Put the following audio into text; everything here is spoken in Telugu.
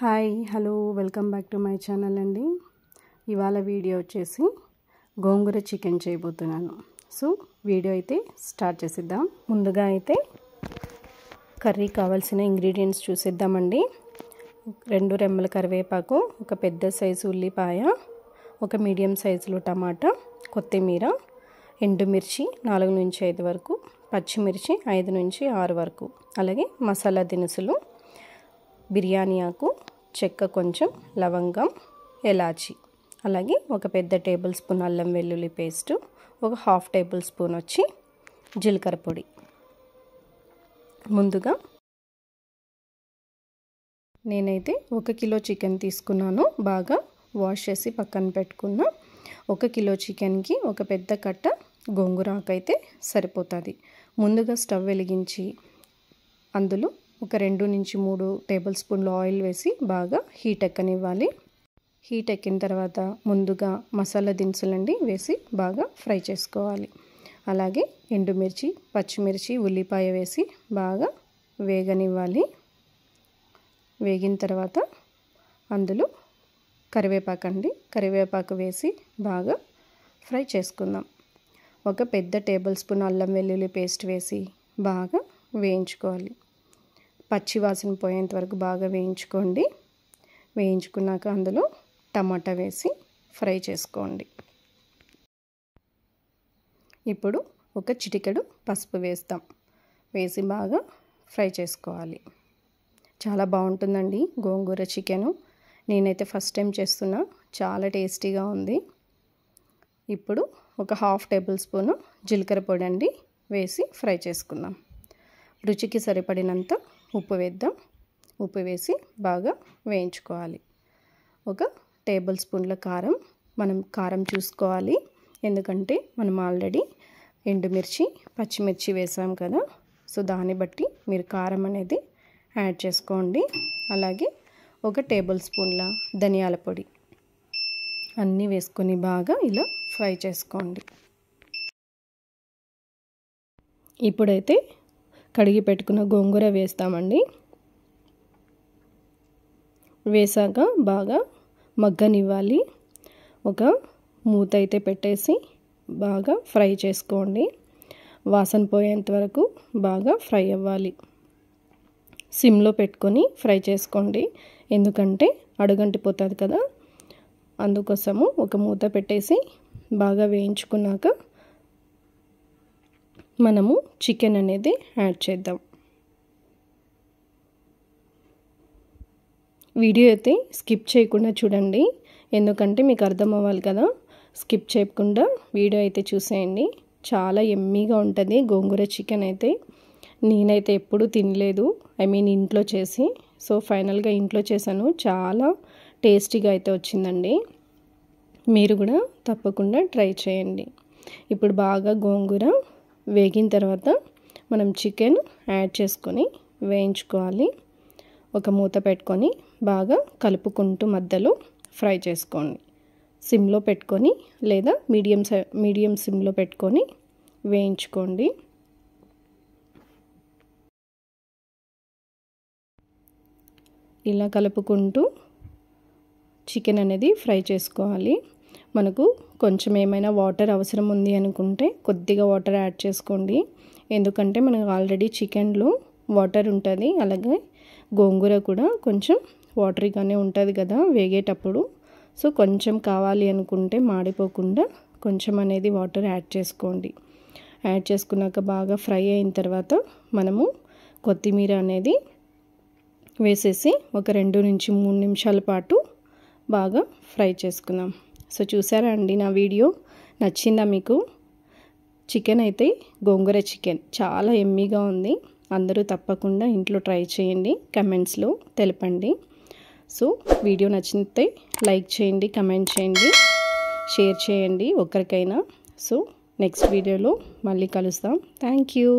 Hi hello welcome back to my channel అండి. ఇవాళ వీడియో వచ్చేసి గోంగూర చికెన్ చేయబోతున్నాను. సో వీడియో అయితే స్టార్ట్ చేసేద్దాం. ముందుగా అయితే కర్రీ కావాల్సిన ఇంగ్రీడియంట్స్ చూసేద్దామండి. 2 రెమ్మల కరివేపాకు, ఒక పెద్ద సైజు ఉల్లిపాయ, ఒక మీడియం సైజులో టమాటా, కొత్తిమీర, ఎండుమిర్చి 4 నుంచి 5 వరకు, పచ్చిమిర్చి 5 నుంచి 6 వరకు, అలాగే మసాలా దినుసులు, బిర్యానీ ఆకు, చెక్క కొంచెం, లవంగం, ఎలాచి, అలాగే ఒక పెద్ద టేబుల్ స్పూన్ అల్లం వెల్లుల్లి పేస్టు, ఒక హాఫ్ టేబుల్ స్పూన్ వచ్చి జీలకర్ర పొడి. ముందుగా నేనైతే 1 కిలో చికెన్ తీసుకున్నాను. బాగా వాష్ చేసి పక్కన పెట్టుకున్నా. 1 కిలో చికెన్కి ఒక పెద్ద కట్ట గోంగూర ఆకు అయితే సరిపోతుంది. ముందుగా స్టవ్ వెలిగించి అందులో ఒక 2 నుంచి 3 టేబుల్ స్పూన్లు ఆయిల్ వేసి బాగా హీట్ ఎక్కనివ్వాలి. హీట్ ఎక్కిన తర్వాత ముందుగా మసాలా దినుసులండి వేసి బాగా ఫ్రై చేసుకోవాలి. అలాగే ఎండుమిర్చి, పచ్చిమిర్చి, ఉల్లిపాయ వేసి బాగా వేగనివ్వాలి. వేగిన తర్వాత అందులో కరివేపాకు వేసి బాగా ఫ్రై చేసుకుందాం. ఒక పెద్ద టేబుల్ స్పూన్ అల్లం వెల్లుల్లి పేస్ట్ వేసి బాగా వేయించుకోవాలి. పచ్చి వాసన పోయేంత వరకు బాగా వేయించుకోండి. వేయించుకున్నాక అందులో టమాటా వేసి ఫ్రై చేసుకోండి. ఇప్పుడు ఒక చిటికెడు పసుపు వేస్తాం. వేసి బాగా ఫ్రై చేసుకోవాలి. చాలా బాగుంటుందండి గోంగూర చికెను. నేనైతే ఫస్ట్ టైం చేస్తున్నా. చాలా టేస్టీగా ఉంది. ఇప్పుడు ఒక హాఫ్ టేబుల్ స్పూను జీలకర్ర పొడి అండి వేసి ఫ్రై చేసుకుందాం. రుచికి సరిపడినంత ఉప్పు వేద్దాం. ఉప్పు వేసి బాగా వేయించుకోవాలి. ఒక టేబుల్ స్పూన్ల కారం. మనం కారం చూసుకోవాలి, ఎందుకంటే మనం ఆల్రెడీ ఎండుమిర్చి, పచ్చిమిర్చి వేసాం కదా. సో దాన్ని బట్టి మీరు కారం అనేది యాడ్ చేసుకోండి. అలాగే ఒక టేబుల్ స్పూన్ల ధనియాల పొడి అన్నీ వేసుకొని బాగా ఇలా ఫ్రై చేసుకోండి. ఇప్పుడైతే కడిగి పెట్టుకున్న గోంగూర వేస్తామండి. వేసాక బాగా మగ్గనివ్వాలి. ఒక మూత అయితే పెట్టేసి బాగా ఫ్రై చేసుకోండి. వాసన పోయేంత వరకు బాగా ఫ్రై అవ్వాలి. సిమ్లో పెట్టుకొని ఫ్రై చేసుకోండి, ఎందుకంటే అడుగంటిపోతుంది కదా. అందుకోసము ఒక మూత పెట్టేసి బాగా వేయించుకున్నాక మనము చికెన్ అనేది యాడ్ చేద్దాం. వీడియో అయితే స్కిప్ చేయకుండా చూడండి, ఎందుకంటే మీకు అర్థం అవ్వాలి కదా. స్కిప్ చేయకుండా వీడియో అయితే చూసేయండి. చాలా యమ్మీగా ఉంటుంది గోంగూర చికెన్ అయితే. నేనైతే ఎప్పుడూ తినలేదు, ఇంట్లో చేసి. సో ఫైనల్గా ఇంట్లో చేశాను. చాలా టేస్టీగా అయితే వచ్చిందండి. మీరు కూడా తప్పకుండా ట్రై చేయండి. ఇప్పుడు బాగా గోంగూర వేగిన తర్వాత మనం చికెన్ యాడ్ చేసుకొని వేయించుకోవాలి. ఒక మూత పెట్టుకొని బాగా కలుపుకుంటూ మధ్యలో ఫ్రై చేసుకోండి. సిమ్లో పెట్టుకొని లేదా మీడియం సిమ్లో పెట్టుకొని వేయించుకోండి. ఇలా కలుపుకుంటూ చికెన్ అనేది ఫ్రై చేసుకోవాలి. మనకు కొంచెం ఏమైనా వాటర్ అవసరం ఉంది అనుకుంటే కొద్దిగా వాటర్ యాడ్ చేసుకోండి, ఎందుకంటే మనకు ఆల్రెడీ చికెన్లో వాటర్ ఉంటుంది. అలాగే గోంగూర కూడా కొంచెం వాటరీగానే ఉంటుంది కదా వేగేటప్పుడు. సో కొంచెం కావాలి అనుకుంటే మాడిపోకుండా కొంచెం అనేది వాటర్ యాడ్ చేసుకోండి. యాడ్ చేసుకున్నాక బాగా ఫ్రై అయిన తర్వాత మనము కొత్తిమీర అనేది వేసేసి ఒక 2 నుంచి 3 నిమిషాల పాటు బాగా ఫ్రై చేసుకుందాం. సో చూసారా అండి, నా వీడియో నచ్చిందా మీకు? చికెన్ అయితే గోంగూర చికెన్ చాలా యమ్మీగా ఉంది. అందరూ తప్పకుండా ఇంట్లో ట్రై చేయండి, కమెంట్స్లో తెలపండి. సో వీడియో నచ్చితే లైక్ చేయండి, కమెంట్ చేయండి, షేర్ చేయండి ఒకరికైనా. సో నెక్స్ట్ వీడియోలో మళ్ళీ కలుస్తాం. Thank you.